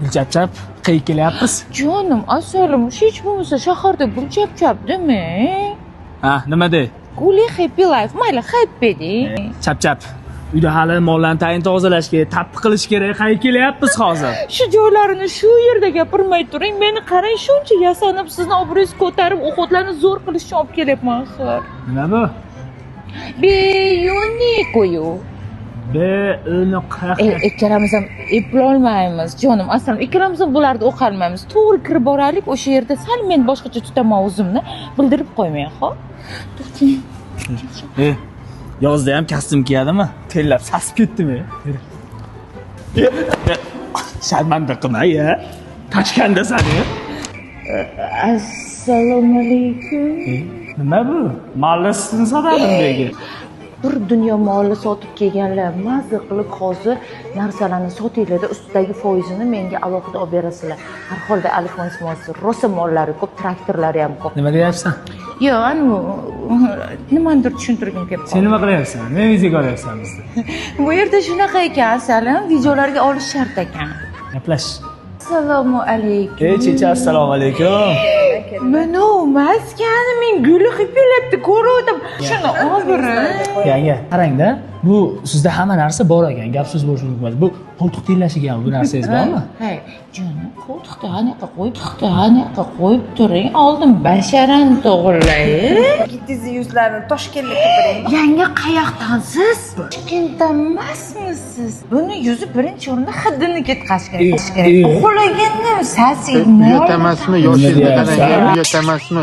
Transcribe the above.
Gulchapchap, qayerga kelyapmiz? Jonim, asalim, hech bo'lmasa shaharda Gulchapchap dema. Ha, nima de? Guli happy life, mayli happy de. Chapchap. Uyda hali mollarni tayin tozalashga, tappi qilish kerak. Qayerga kelyapmiz hozir? Shu joylarini shu yerda gapirmay turing. Meni qarang, shuncha yasanib, sizni obro'yingizni ko'tarib, o'qotlarni zo'r qilish uchun olib kelyapman, axir. Nima bu? Beyonikoyu. Ikkalamiz ham eplolmaymiz, jonim. Aslida ikkalamiz ham bularni o'qolmaymiz. To'g'ri kirib boraylik, o'sha yerda sal men boshqacha tutaman o'zimni, bildirib qo'ymang, xo'p? Yozda ham kostyum kiyadimi? Tellab sasib ketdimi? Sharmanda qilma-ya. Tashkanda sani. Assalomu alaykum. Nima bu? Mollasini sotadim degi. Bir dunyo molni sotib kelganlar mazza qilib hozir narsalarni sotinglarda ustidagi foizini menga alohida olib berasizlar. Har holda alifon ismosi, rosa mollari ko'p, traktorlari ham ko'p. Nima deyapsan? Yo'q, nimadir tushuntirgim kelib qoldi. Sen nima qilyapsan? Men vizaga olyapsan bizni. Bu yerda shunaqa ekan, asalim, videolarga olish shart ekan. Gaplash. Assalomu alaykum. Checha, assalomu alaykum. Mana maskani men guli hipilabdi ko'rdim. Shuni olbiring. Yanga, qarang-da. Bu sizda hamma narsa bor ekan, gap so'z bo'lishi mumkin emas. Bu qo'ltiq tenglashigan bu narsangiz bormi? Ha, jonim, qo'ltiqda anaqa qo'yib turing. Oldin basharani to'g'rilaylik. Gittizi yuzlarini Toshkentga qidiring. Yanga qayoqdansiz? Toshkentdan emasmisiz? Buni yuzi birinchi o'rinda hidini ketkazishga kerak. Uxlaganda sasingni. Uyat emasmi? Yoshingizni qarang, uyat emasmi?